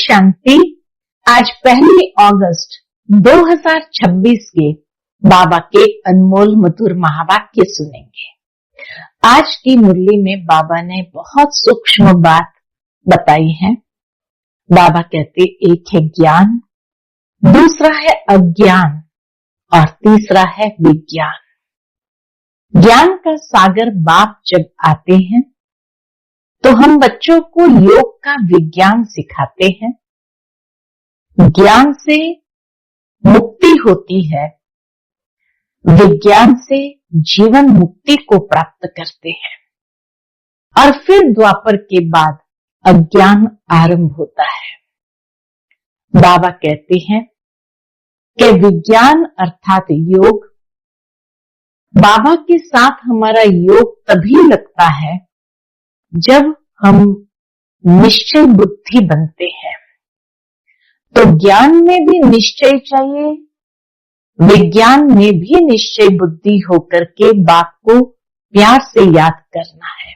शांति। आज 1 अगस्त 2026 के बाबा के अनमोल मधुर महावाक्य सुनेंगे। आज की मुरली में बाबा ने बहुत सूक्ष्म बात बताई है। बाबा कहते एक है ज्ञान, दूसरा है अज्ञान और तीसरा है विज्ञान। ज्ञान का सागर बाप जब आते हैं तो हम बच्चों को योग का विज्ञान सिखाते हैं। ज्ञान से मुक्ति होती है, विज्ञान से जीवन मुक्ति को प्राप्त करते हैं और फिर द्वापर के बाद अज्ञान आरंभ होता है। बाबा कहते हैं कि विज्ञान अर्थात योग, बाबा के साथ हमारा योग तभी लगता है जब हम निश्चय बुद्धि बनते हैं। तो ज्ञान में भी निश्चय चाहिए, विज्ञान में भी निश्चय बुद्धि होकर के बाप को प्यार से याद करना है।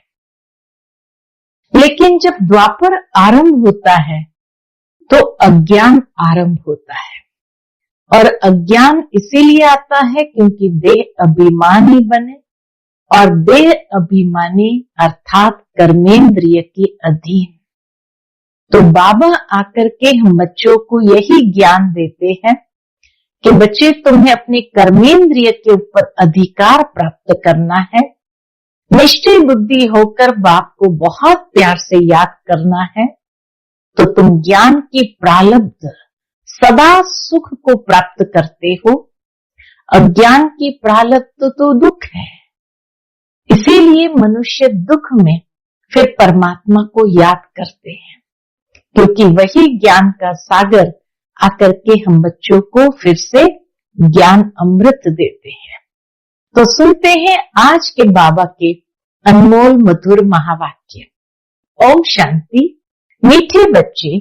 लेकिन जब द्वापर आरंभ होता है तो अज्ञान आरंभ होता है और अज्ञान इसीलिए आता है क्योंकि देह अभिमानी बने और देह अभिमानी अर्थात कर्मेंद्रिय के अधीन। तो बाबा आकर के हम बच्चों को यही ज्ञान देते हैं कि बच्चे तुम्हें अपने कर्मेंद्रिय के ऊपर अधिकार प्राप्त करना है, निश्चय बुद्धि होकर बाप को बहुत प्यार से याद करना है, तो तुम ज्ञान की प्रालब्ध सदा सुख को प्राप्त करते हो। अज्ञान की प्रालब्ध तो दुख है, इसीलिए मनुष्य दुख में फिर परमात्मा को याद करते हैं, क्योंकि वही ज्ञान का सागर आकर के हम बच्चों को फिर से ज्ञान अमृत देते हैं। तो सुनते हैं आज के बाबा के अनमोल मधुर महावाक्य। ओम शांति। मीठे बच्चे,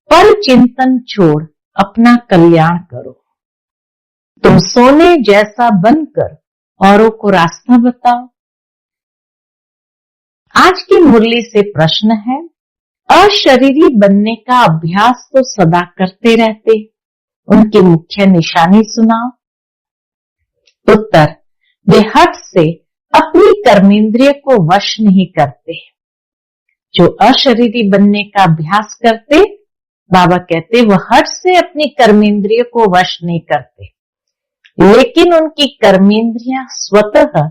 पर चिंतन छोड़ अपना कल्याण करो। तुम सोने जैसा बनकर औरों को रास्ता बताओ। आज की मुरली से प्रश्न है, अशरीरी बनने का अभ्यास तो सदा करते रहते, उनकी मुख्य निशानी सुनाओ। उत्तर, वे हठ से अपनी कर्मेंद्रिय को वश नहीं करते। जो अशरीरी बनने का अभ्यास करते, बाबा कहते वह हठ से अपनी कर्मेंद्रिय को वश नहीं करते, लेकिन उनकी कर्मेंद्रियां स्वतः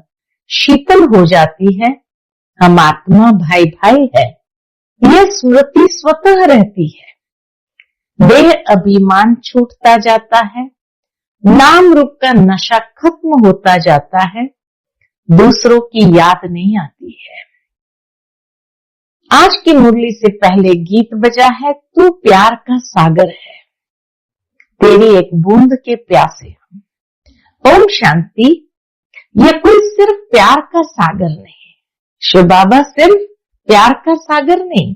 शीतल हो जाती है। हम आत्मा भाई भाई है, यह स्मृति स्वतः रहती है। देह अभिमान छूटता जाता है, नाम रूप का नशा खत्म होता जाता है, दूसरों की याद नहीं आती है। आज की मुरली से पहले गीत बजा है, तू प्यार का सागर है, तेरी एक बूंद के प्यासे हम। ओम शांति। यह कोई सिर्फ प्यार का सागर नहीं, शिव बाबा सिर्फ प्यार का सागर नहीं,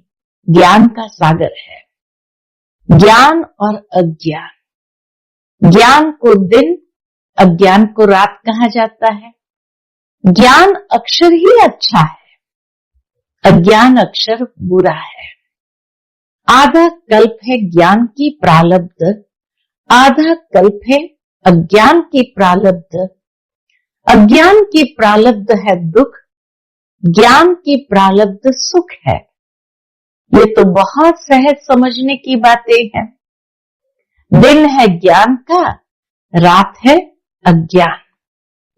ज्ञान का सागर है। ज्ञान और अज्ञान, ज्ञान को दिन, अज्ञान को रात कहा जाता है। ज्ञान अक्षर ही अच्छा है, अज्ञान अक्षर बुरा है। आधा कल्प है ज्ञान की प्रालब्ध, आधा कल्प है अज्ञान की प्रालब्ध। अज्ञान की प्रालब्ध है दुख, ज्ञान की प्रालब्ध सुख है। ये तो बहुत सहज समझने की बातें हैं। दिन है ज्ञान का, रात है अज्ञान।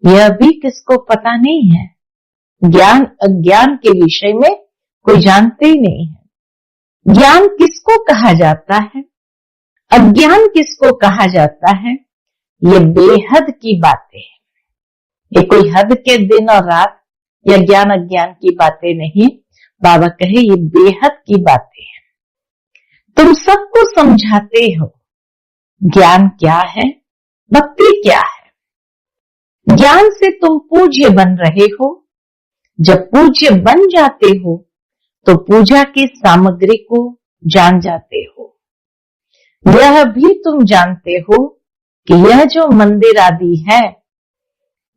यह भी किसको पता नहीं है। ज्ञान अज्ञान के विषय में कोई जानते ही नहीं है। ज्ञान किसको कहा जाता है, अज्ञान किसको कहा जाता है, ये बेहद की बातें हैं। ये कोई हद के दिन और रात या ज्ञान अज्ञान की बातें नहीं, बाबा कहे ये बेहद की बातें हैं। तुम सबको समझाते हो ज्ञान क्या है, भक्ति क्या है। ज्ञान से तुम पूज्य बन रहे हो। जब पूज्य बन जाते हो तो पूजा की सामग्री को जान जाते हो। यह भी तुम जानते हो कि यह जो मंदिर आदि है,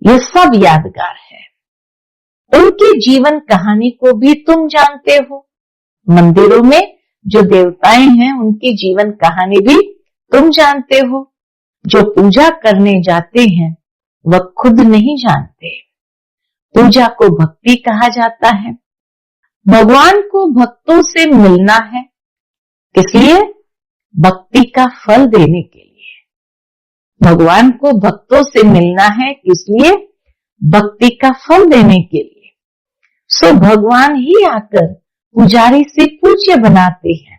यह सब यादगार है। उनकी जीवन कहानी को भी तुम जानते हो। मंदिरों में जो देवताएं हैं उनकी जीवन कहानी भी तुम जानते हो। जो पूजा करने जाते हैं वह खुद नहीं जानते। पूजा को भक्ति कहा जाता है। भगवान को भक्तों से मिलना है, किस लिए? भक्ति का फल देने के लिए। भगवान को भक्तों से मिलना है, किस लिए? भक्ति का फल देने के लिए। सो भगवान ही आकर पुजारी से पूज्य बनाते हैं।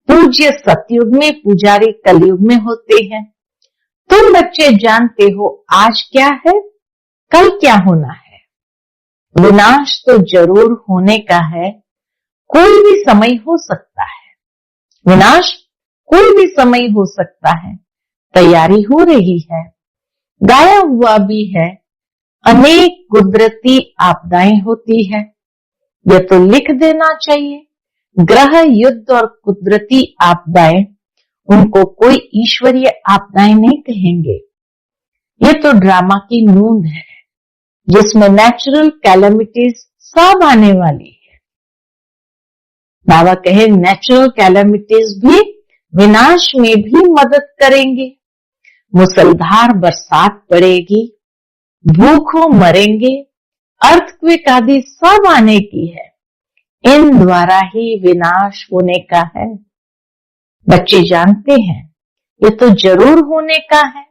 पूज्य सतयुग में, पुजारी कलयुग में होते हैं। तुम बच्चे जानते हो आज क्या है, कल क्या होना है। विनाश तो जरूर होने का है, कोई भी समय हो सकता है। विनाश कोई भी समय हो सकता है, तैयारी हो रही है, गाया हुआ भी है। अनेक कुदरती आपदाएं होती है, यह तो लिख देना चाहिए। ग्रह युद्ध और कुदरती आपदाएं, उनको कोई ईश्वरीय आपदाएं नहीं कहेंगे। ये तो ड्रामा की नूंद है जिसमें नेचुरल कैलेमिटीज सब आने वाली है। बाबा कहे नेचुरल कैलेमिटीज भी विनाश में भी मदद करेंगे। मुसलधार बरसात पड़ेगी, भूखों मरेंगे, अर्थक्वेक आदि सब आने की है। इन द्वारा ही विनाश होने का है। बच्चे जानते हैं ये तो जरूर होने का है,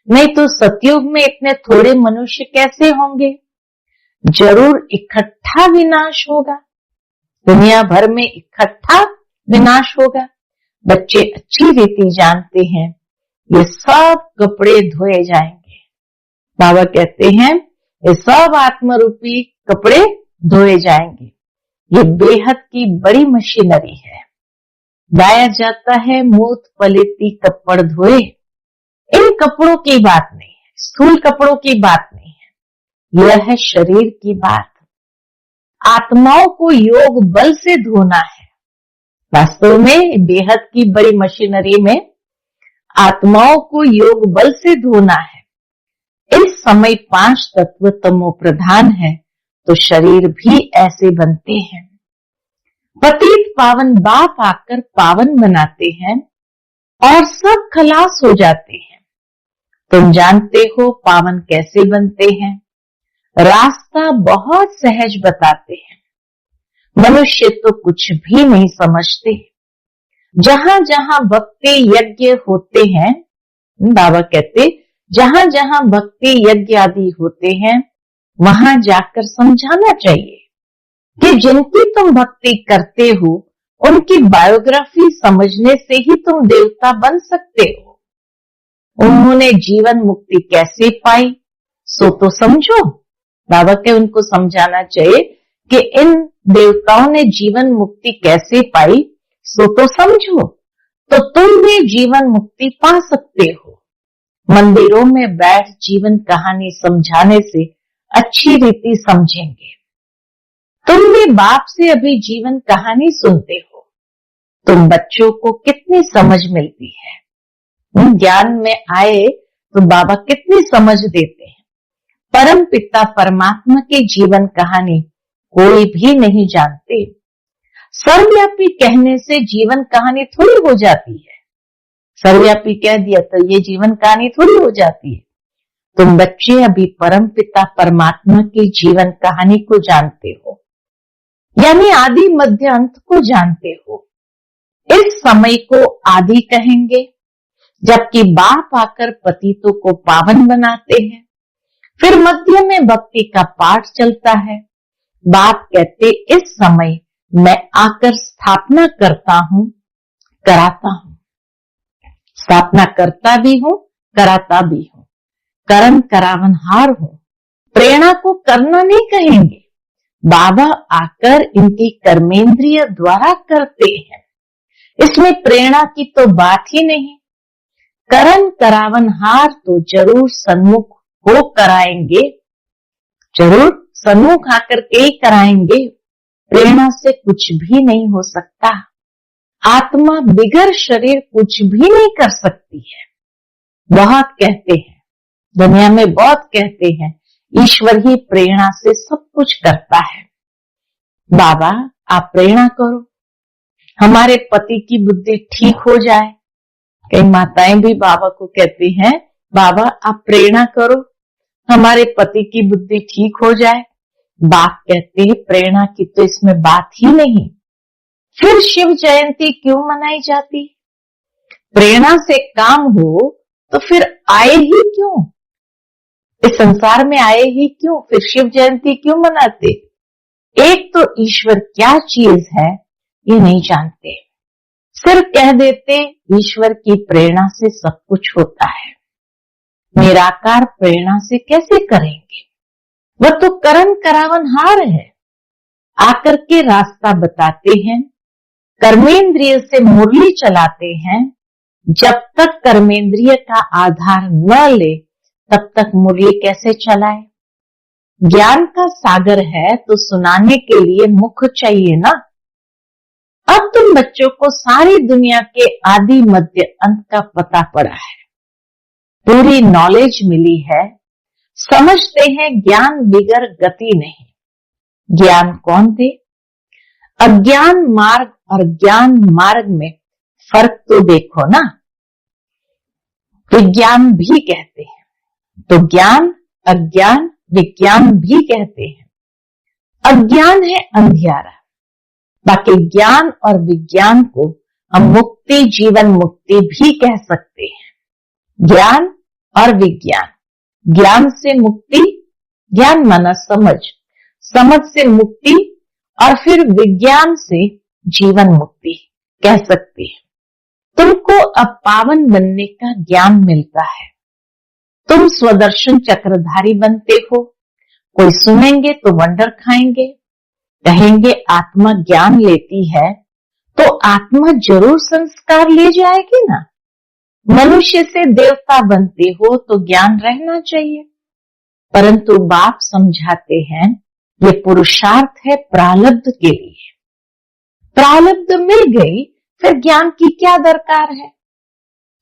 नहीं तो सतयुग में इतने थोड़े मनुष्य कैसे होंगे। जरूर इकट्ठा विनाश होगा, दुनिया भर में इकट्ठा विनाश होगा। बच्चे अच्छी रीति जानते हैं ये सब कपड़े धोए जाएंगे। बाबा कहते हैं ये सब आत्मरूपी कपड़े धोए जाएंगे। ये बेहद की बड़ी मशीनरी है। गाया जाता है मूत पलिती कपड़ धोए। इन कपड़ों की बात नहीं है, स्थूल कपड़ों की बात नहीं है, यह है शरीर की बात। आत्माओं को योग बल से धोना है। वास्तव में बेहद की बड़ी मशीनरी में आत्माओं को योग बल से धोना है। इस समय 5 तत्व तमो प्रधान है, तो शरीर भी ऐसे बनते हैं। पतित पावन बाप आकर पावन बनाते हैं और सब खलास हो जाते हैं। तुम जानते हो पावन कैसे बनते हैं, रास्ता बहुत सहज बताते हैं। मनुष्य तो कुछ भी नहीं समझते। जहां जहां भक्ति यज्ञ होते हैं, बाबा कहते जहां जहां भक्ति यज्ञ आदि होते हैं वहां जाकर समझाना चाहिए कि जिनकी तुम भक्ति करते हो उनकी बायोग्राफी समझने से ही तुम देवता बन सकते हो। उन्होंने जीवन मुक्ति कैसे पाई सो तो समझो। बाबा के उनको समझाना चाहिए कि इन देवताओं ने जीवन मुक्ति कैसे पाई सो तो समझो, तो तुम भी जीवन मुक्ति पा सकते हो। मंदिरों में बैठ जीवन कहानी समझाने से अच्छी रीति समझेंगे। तुम भी बाप से अभी जीवन कहानी सुनते हो, तुम बच्चों को कितनी समझ मिलती है। ज्ञान में आए तो बाबा कितनी समझ देते हैं। परम पिता परमात्मा की जीवन कहानी कोई भी नहीं जानते। सर्वव्यापी कहने से जीवन कहानी थोड़ी हो जाती है। सर्वव्यापी कह दिया तो ये जीवन कहानी थोड़ी हो जाती है। तुम बच्चे अभी परम पिता परमात्मा की जीवन कहानी को जानते हो, यानी आदि मध्य अंत को जानते हो। इस समय को आदि कहेंगे, जबकि बाप आकर पतितों को पावन बनाते हैं। फिर मध्य में भक्ति का पाठ चलता है। बाप कहते इस समय मैं आकर स्थापना करता हूं, कराता हूं। स्थापना करता भी हूं, कराता भी हूं, कर्म करावनहार हूं। प्रेरणा को करना नहीं कहेंगे, बाबा आकर इनकी कर्मेंद्रिय द्वारा करते हैं। इसमें प्रेरणा की तो बात ही नहीं। कर्म करावनहार तो जरूर सन्मुख हो कराएंगे, जरूर सन्मुख आकर के ही कराएंगे। प्रेरणा से कुछ भी नहीं हो सकता। आत्मा बिगर शरीर कुछ भी नहीं कर सकती है। बहुत कहते हैं, दुनिया में बहुत कहते हैं, ईश्वर ही प्रेरणा से सब कुछ करता है। बाबा आप प्रेरणा करो, हमारे पति की बुद्धि ठीक हो जाए। कई माताएं भी बाबा को कहती हैं, बाबा आप प्रेरणा करो, हमारे पति की बुद्धि ठीक हो जाए। बाप कहते हैं प्रेरणा की तो इसमें बात ही नहीं, फिर शिव जयंती क्यों मनाई जाती? प्रेरणा से काम हो तो फिर आए ही क्यों, इस संसार में आए ही क्यों, फिर शिव जयंती क्यों मनाते? एक तो ईश्वर क्या चीज है ये नहीं जानते, सिर्फ कह देते ईश्वर की प्रेरणा से सब कुछ होता है। निराकार प्रेरणा से कैसे करेंगे? वह तो कर्म करावनहार है, आकर के रास्ता बताते हैं, कर्मेंद्रिय से मुरली चलाते हैं। जब तक कर्मेंद्रिय का आधार न ले तब तक मुरली कैसे चलाए? ज्ञान का सागर है तो सुनाने के लिए मुख चाहिए ना। अब तुम बच्चों को सारी दुनिया के आदि मध्य अंत का पता पड़ा है, पूरी नॉलेज मिली है, समझते हैं ज्ञान बिगर गति नहीं। ज्ञान कौन दे? अज्ञान मार्ग और ज्ञान मार्ग में फर्क तो देखो ना। विज्ञान भी कहते हैं तो ज्ञान, अज्ञान, विज्ञान भी कहते हैं। अज्ञान है अंधियारा, बाकी ज्ञान और विज्ञान को हम मुक्ति, जीवन मुक्ति भी कह सकते हैं। ज्ञान और विज्ञान, ज्ञान से मुक्ति, ज्ञान माना समझ, समझ से मुक्ति, और फिर विज्ञान से जीवन मुक्ति कह सकते हैं। तुमको अब पावन बनने का ज्ञान मिलता है, तुम स्वदर्शन चक्रधारी बनते हो। कोई सुनेंगे तो वंडर खाएंगे, कहेंगे आत्मा ज्ञान लेती है तो आत्मा जरूर संस्कार ले जाएगी ना। मनुष्य से देवता बनते हो तो ज्ञान रहना चाहिए, परंतु बाप समझाते हैं ये पुरुषार्थ है प्रारब्ध के लिए। प्रारब्ध मिल गई फिर ज्ञान की क्या दरकार है?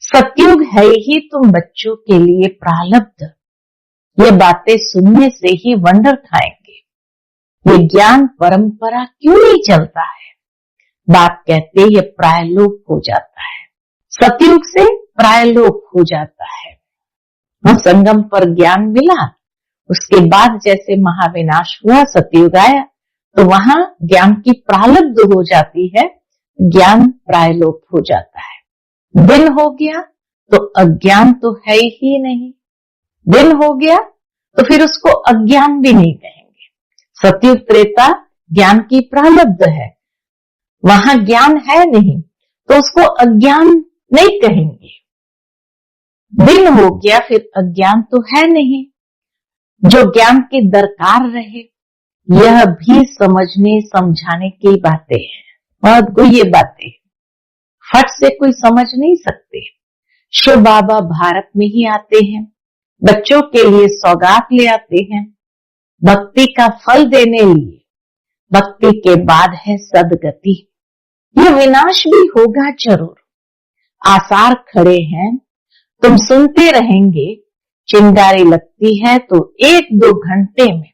सतयुग है ही तुम बच्चों के लिए प्रारब्ध। ये बातें सुनने से ही वंडर खाएंगे, ये ज्ञान परंपरा क्यों नहीं चलता है? बाप कहते ये प्रायलोक हो जाता है, सतयुग से प्रायलोक हो जाता है। संगम पर ज्ञान मिला, उसके बाद जैसे महाविनाश हुआ, सतयुग आया तो वहां ज्ञान की प्रारब्ध हो जाती है, ज्ञान प्रायलोक हो जाता है। दिन हो गया तो अज्ञान तो है ही नहीं, दिन हो गया तो फिर उसको अज्ञान भी नहीं कहेंगे। सतयुग त्रेता ज्ञान की प्रारब्ध है, वहां ज्ञान है नहीं तो उसको अज्ञान नहीं कहेंगे। दिन हो गया फिर अज्ञान तो है नहीं, जो ज्ञान की दरकार रहे। यह भी समझने समझाने की बातें हैं, बहुत कोई ये बातें फट से कोई समझ नहीं सकते। शिव बाबा भारत में ही आते हैं, बच्चों के लिए सौगात ले आते हैं, भक्ति का फल देने लिए। भक्ति के बाद है सदगति। ये विनाश भी होगा जरूर, आसार खड़े हैं, तुम सुनते रहेंगे। चिंगारी लगती है तो 1-2 घंटे में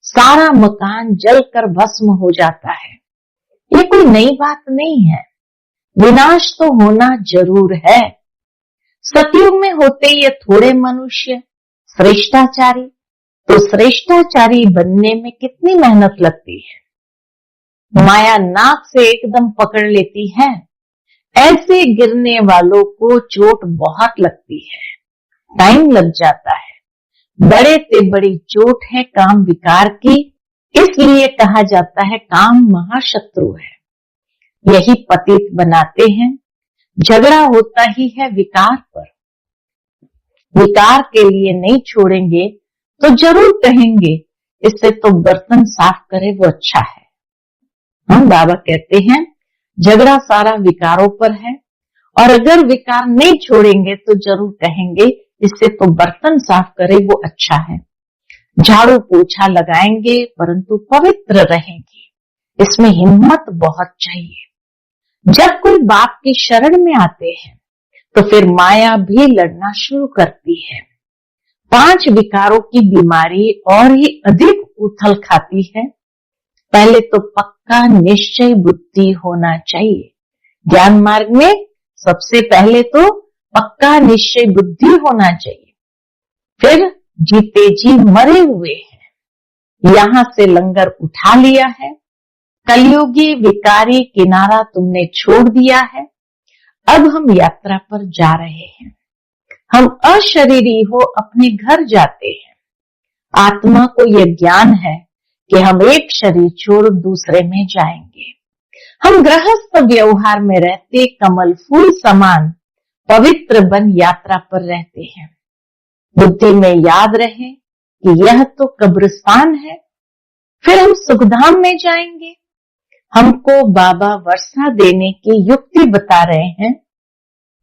सारा मकान जलकर भस्म हो जाता है। ये कोई नई बात नहीं है, विनाश तो होना जरूर है। सतयुग में होते ये थोड़े मनुष्य श्रेष्ठाचारी, तो श्रेष्ठाचारी बनने में कितनी मेहनत लगती है। माया नाक से एकदम पकड़ लेती है, ऐसे गिरने वालों को चोट बहुत लगती है, टाइम लग जाता है। बड़े से बड़ी चोट है काम विकार की, इसलिए कहा जाता है काम महाशत्रु है। यही पतित बनाते हैं, झगड़ा होता ही है विकार पर। विकार के लिए नहीं छोड़ेंगे तो जरूर कहेंगे इससे तो बर्तन साफ करे वो अच्छा है। हम बाबा कहते हैं झगड़ा सारा विकारों पर है, और अगर विकार नहीं छोड़ेंगे तो जरूर कहेंगे इससे तो बर्तन साफ करे वो अच्छा है। झाड़ू पोछा लगाएंगे परंतु पवित्र रहेंगे, इसमें हिम्मत बहुत चाहिए। जब कोई बाप की शरण में आते हैं तो फिर माया भी लड़ना शुरू करती है। 5 विकारों की बीमारी और ही अधिक उथल खाती है। पहले तो पक्का निश्चय बुद्धि होना चाहिए, ज्ञान मार्ग में सबसे पहले तो पक्का निश्चय बुद्धि होना चाहिए। फिर जीते जी मरे हुए हैं, यहां से लंगर उठा लिया है, कलयुगी विकारी किनारा तुमने छोड़ दिया है, अब हम यात्रा पर जा रहे हैं। हम अशरीरी हो अपने घर जाते हैं। आत्मा को यह ज्ञान है कि हम एक शरीर छोड़ दूसरे में जाएंगे। हम गृहस्थ व्यवहार में रहते कमल फूल समान पवित्र बन यात्रा पर रहते हैं। बुद्धि में याद रहे कि यह तो कब्रिस्तान है, फिर हम सुखधाम में जाएंगे। हमको बाबा वर्षा देने की युक्ति बता रहे हैं।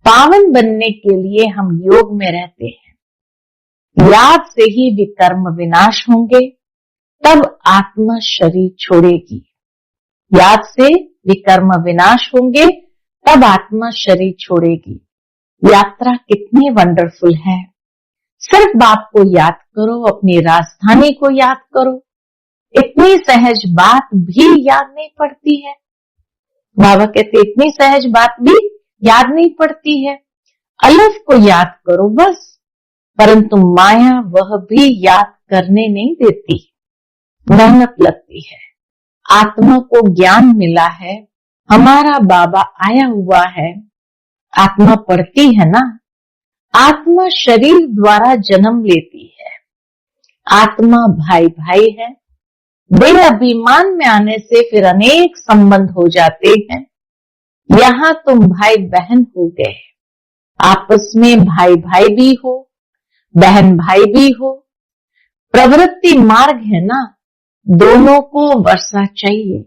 पावन बनने के लिए हम योग में रहते हैं। याद से ही विकर्म विनाश होंगे, तब आत्मा शरीर छोड़ेगी। याद से विकर्म विनाश होंगे, तब आत्मा शरीर छोड़ेगी। यात्रा कितनी वंडरफुल है। सिर्फ बाप को याद करो, अपनी राजधानी को याद करो। इतनी सहज बात भी याद नहीं पड़ती है। बाबा कहते इतनी सहज बात भी याद नहीं पड़ती है। अलफ को याद करो बस, परंतु माया वह भी याद करने नहीं देती। मेहनत लगती है। आत्मा को ज्ञान मिला है, हमारा बाबा आया हुआ है। आत्मा पढ़ती है ना। आत्मा शरीर द्वारा जन्म लेती है। आत्मा भाई भाई है। देह अभिमान में आने से फिर अनेक संबंध हो जाते हैं। यहाँ तुम भाई बहन हो गए। आपस में भाई भाई भी हो, बहन भाई भी हो। प्रवृत्ति मार्ग है ना, दोनों को वर्षा चाहिए।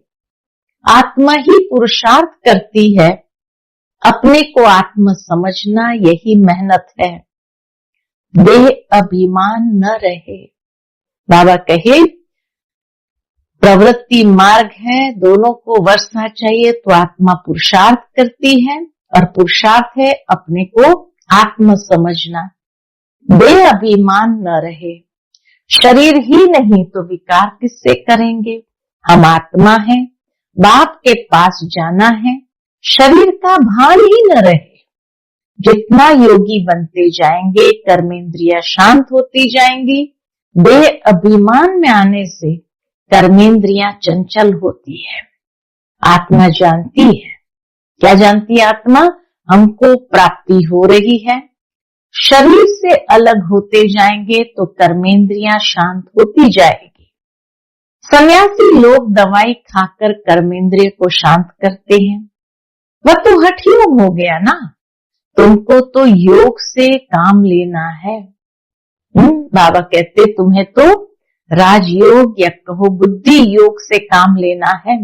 आत्मा ही पुरुषार्थ करती है। अपने को आत्म समझना यही मेहनत है। देह अभिमान न रहे। बाबा कहे प्रवृत्ति मार्ग है, दोनों को वर्षा चाहिए, तो आत्मा पुरुषार्थ करती है और पुरुषार्थ है अपने को आत्म समझना। देह अभिमान न रहे। शरीर ही नहीं तो विकार किससे करेंगे। हम आत्मा हैं, बाप के पास जाना है। शरीर का भान ही न रहे। जितना योगी बनते जाएंगे, कर्मेंद्रियां शांत होती जाएंगी। देह अभिमान में आने से कर्मेंद्रियां चंचल होती है। आत्मा जानती है। क्या जानती है आत्मा? हमको प्राप्ति हो रही है। शरीर से अलग होते जाएंगे तो कर्मेंद्रियां शांत होती जाएगी। सन्यासी लोग दवाई खाकर कर्मेंद्रिय को शांत करते हैं। वह तो हठ योग हो गया ना। तुमको तो योग से काम लेना है। बाबा कहते तुम्हें तो राजयोग या कहो बुद्धि योग से काम लेना है।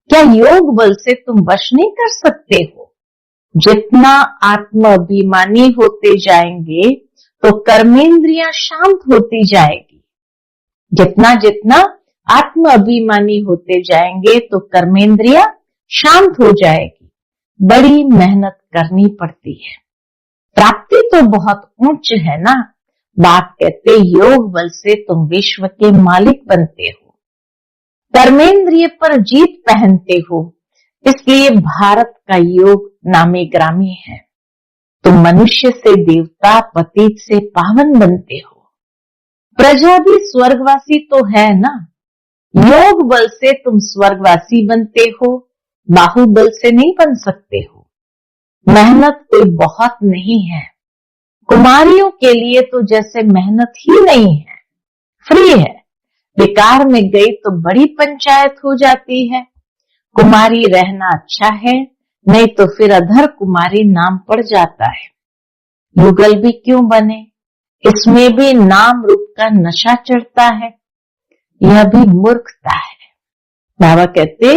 क्या योग बल से तुम वश नहीं कर सकते हो? जितना आत्म अभिमानी होते जाएंगे तो कर्मेंद्रियां शांत होती जाएगी। जितना जितना आत्म अभिमानी होते जाएंगे तो कर्मेंद्रियां शांत हो जाएगी। बड़ी मेहनत करनी पड़ती है। प्राप्ति तो बहुत ऊंच है ना। बाप कहते योग बल से तुम विश्व के मालिक बनते हो। कर्मेंद्रिय पर जीत पहनते हो, इसलिए भारत का योग नामी ग्रामी है। तुम मनुष्य से देवता, पतित से पावन बनते हो। प्रजा भी स्वर्गवासी तो है ना। योग बल से तुम स्वर्गवासी बनते हो, बाहुबल से नहीं बन सकते हो। मेहनत कोई बहुत नहीं है। कुमारियों के लिए तो जैसे मेहनत ही नहीं है, फ्री है। विकार में गई तो बड़ी पंचायत हो जाती है। कुमारी रहना अच्छा है, नहीं तो फिर अधर कुमारी नाम पड़ जाता है। युगल भी क्यों बने, इसमें भी नाम रूप का नशा चढ़ता है। यह भी मूर्खता है। बाबा कहते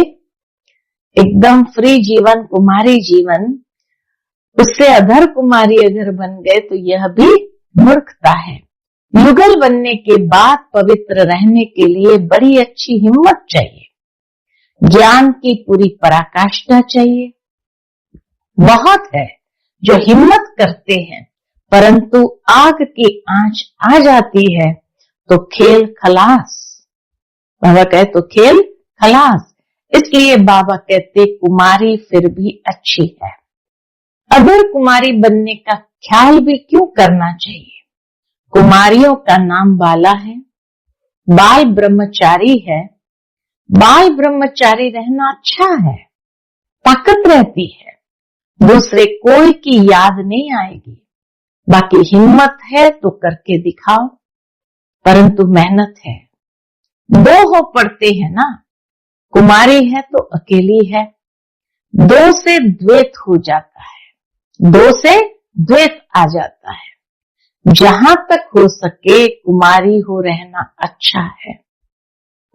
एकदम फ्री जीवन, कुमारी जीवन, उससे अधर कुमारी अगर बन गए तो यह भी मूर्खता है। युगल बनने के बाद पवित्र रहने के लिए बड़ी अच्छी हिम्मत चाहिए। ज्ञान की पूरी पराकाष्ठा चाहिए। बहुत है जो हिम्मत करते हैं, परंतु आग की आंच आ जाती है तो खेल खलास। बाबा कहे तो खेल खलास। इसलिए बाबा कहते कुमारी फिर भी अच्छी है। अगर कुमारी बनने का ख्याल भी क्यों करना चाहिए? कुमारियों का नाम बाला है, बाल ब्रह्मचारी है। बाल ब्रह्मचारी रहना अच्छा है, ताकत रहती है, दूसरे कोई की याद नहीं आएगी। बाकी हिम्मत है तो करके दिखाओ, परंतु मेहनत है। दो हो पड़ते हैं ना, कुमारी है तो अकेली है, दो से द्वैत हो जाता है, दो से द्वैत आ जाता है। जहां तक हो सके कुमारी हो रहना अच्छा है।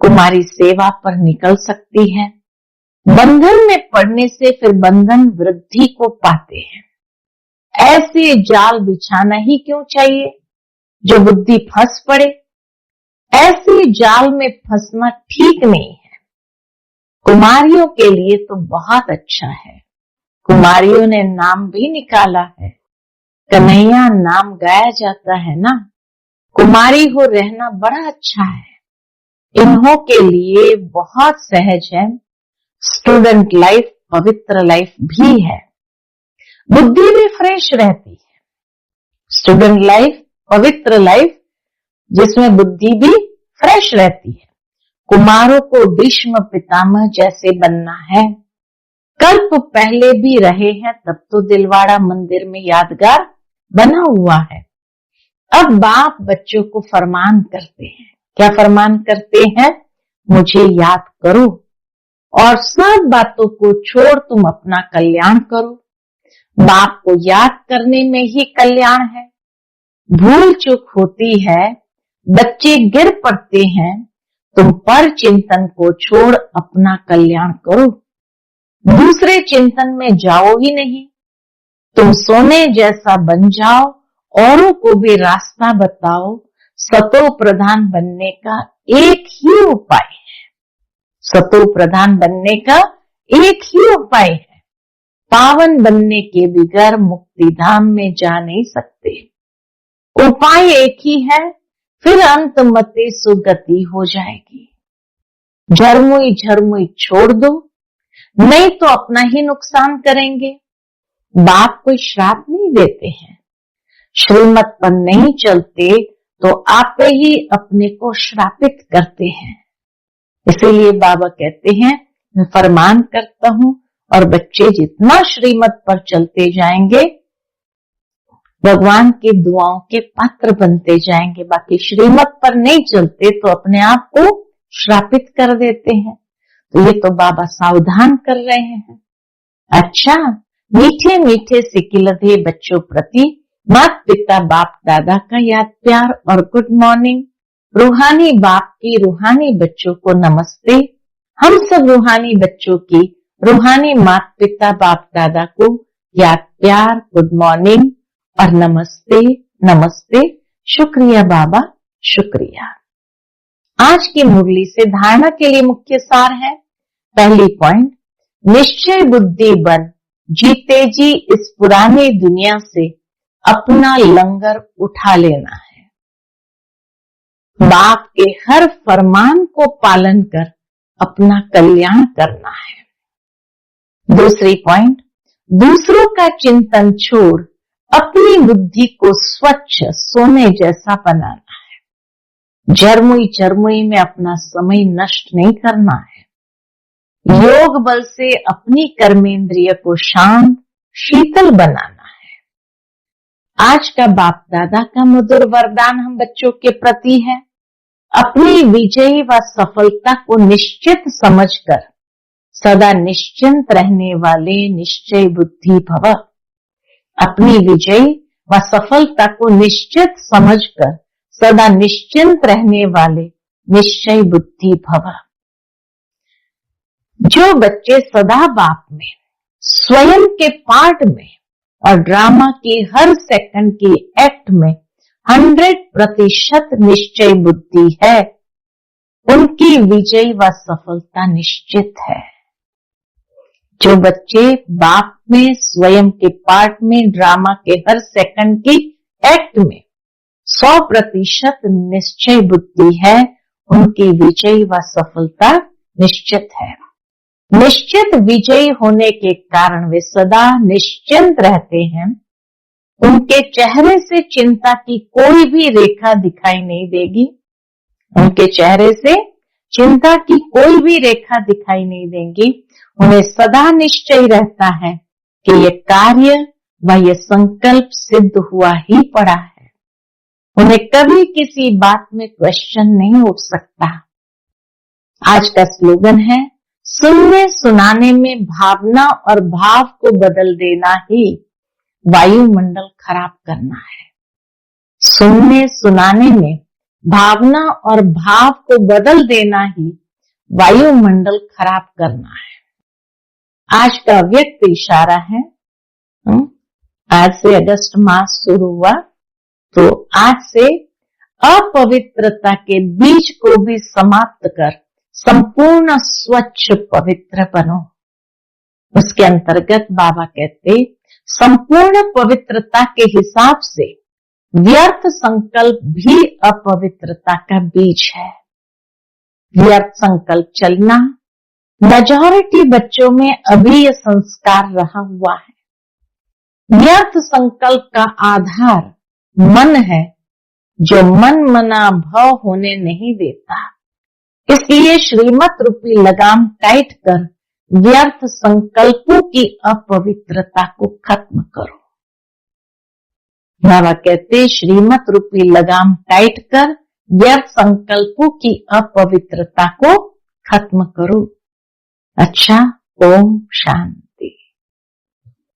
कुमारी सेवा पर निकल सकती है। बंधन में पड़ने से फिर बंधन वृद्धि को पाते हैं। ऐसे जाल बिछाना ही क्यों चाहिए जो बुद्धि फंस पड़े? ऐसे जाल में फंसना ठीक नहीं है। कुमारियों के लिए तो बहुत अच्छा है। कुमारियों ने नाम भी निकाला है, कन्हैया नाम गाया जाता है ना। कुमारी हो रहना बड़ा अच्छा है। इन्हों के लिए बहुत सहज है। स्टूडेंट लाइफ पवित्र लाइफ भी है, बुद्धि भी फ्रेश रहती है। स्टूडेंट लाइफ पवित्र लाइफ जिसमें बुद्धि भी फ्रेश रहती है। कुमारों को भीष्म पितामह जैसे बनना है। कल्प पहले भी रहे हैं, तब तो दिलवाड़ा मंदिर में यादगार बना हुआ है। अब बाप बच्चों को फरमान करते हैं। क्या फरमान करते हैं? मुझे याद करो और सब बातों को छोड़ तुम अपना कल्याण करो। बाप को याद करने में ही कल्याण है। भूल चूक होती है, बच्चे गिर पड़ते हैं, तुम पर चिंतन को छोड़ अपना कल्याण करो। दूसरे चिंतन में जाओ ही नहीं। तुम सोने जैसा बन जाओ, औरों को भी रास्ता बताओ। सतो प्रधान बनने का एक ही उपाय है। सतो प्रधान बनने का एक ही उपाय है। पावन बनने के बगैर मुक्ति धाम में जा नहीं सकते। उपाय एक ही है, फिर अंत मते सुगति हो जाएगी। झरमुई झरमुई छोड़ दो, नहीं तो अपना ही नुकसान करेंगे। बाप कोई श्राप नहीं देते हैं। श्रीमत पर नहीं चलते तो आप ही अपने को श्रापित करते हैं। इसीलिए बाबा कहते हैं मैं फरमान करता हूं और बच्चे जितना श्रीमत पर चलते जाएंगे भगवान की दुआओं के पात्र बनते जाएंगे। बाकी श्रीमत पर नहीं चलते तो अपने आप को श्रापित कर देते हैं। तो ये तो बाबा सावधान कर रहे हैं। अच्छा, मीठे मीठे सिकिलधे बच्चों प्रति माता पिता बाप दादा का याद प्यार और गुड मॉर्निंग। रूहानी बाप की रूहानी बच्चों को नमस्ते। हम सब रूहानी बच्चों की रूहानी माता पिता बाप दादा को याद प्यार, गुड मॉर्निंग और नमस्ते नमस्ते। शुक्रिया बाबा, शुक्रिया। आज की मुरली से धारणा के लिए मुख्य सार है। पहली पॉइंट, निश्चय बुद्धि बन जीते जी इस पुरानी दुनिया से अपना लंगर उठा लेना है। बाप के हर फरमान को पालन कर अपना कल्याण करना है। दूसरी पॉइंट, दूसरों का चिंतन छोड़ अपनी बुद्धि को स्वच्छ सोने जैसा बनाना है। झरमुई झरमुई में अपना समय नष्ट नहीं करना है। योग बल से अपनी कर्मेंद्रिय को शांत शीतल बनाना है। आज का बाप दादा का मधुर वरदान हम बच्चों के प्रति है। अपनी विजयी व सफलता को निश्चित समझकर सदा निश्चिंत रहने वाले निश्चय बुद्धि भव। अपनी विजयी व सफलता को निश्चित समझकर सदा निश्चिंत रहने वाले निश्चय बुद्धि भव। जो बच्चे सदा बाप में, स्वयं के पार्ट में और ड्रामा की हर सेकंड की एक्ट में 100% निश्चय बुद्धि है, उनकी विजय व सफलता निश्चित है। जो बच्चे बाप में, स्वयं के पार्ट में, ड्रामा के हर सेकंड की एक्ट में 100% निश्चय बुद्धि है, उनकी विजय व सफलता निश्चित है। निश्चित विजयी होने के कारण वे सदा निश्चिंत रहते हैं। उनके चेहरे से चिंता की कोई भी रेखा दिखाई नहीं देगी। उनके चेहरे से चिंता की कोई भी रेखा दिखाई नहीं देगी। उन्हें सदा निश्चय रहता है कि ये कार्य व ये संकल्प सिद्ध हुआ ही पड़ा है। उन्हें कभी किसी बात में क्वेश्चन नहीं उठ सकता। आज का स्लोगन है, सुनने सुनाने में भावना और भाव को बदल देना ही वायुमंडल खराब करना है। सुनने सुनाने में भावना और भाव को बदल देना ही वायुमंडल खराब करना है। आज का व्यक्त इशारा है, आज से अगस्त मास शुरू हुआ, तो आज से अपवित्रता के बीज को भी समाप्त कर संपूर्ण स्वच्छ पवित्र बनो। उसके अंतर्गत बाबा कहते, संपूर्ण पवित्रता के हिसाब से व्यर्थ संकल्प भी अपवित्रता का बीज है। व्यर्थ संकल्प चलना मेजॉरिटी बच्चों में अभी यह संस्कार रहा हुआ है। व्यर्थ संकल्प का आधार मन है, जो मन मना भव होने नहीं देता। इसलिए श्रीमत रूपी लगाम टाइट कर व्यर्थ संकल्पों की अपवित्रता को खत्म करो। बाबा कहते, श्रीमत रूपी लगाम टाइट कर व्यर्थ संकल्पों की अपवित्रता को खत्म करो। अच्छा, ओम शांति।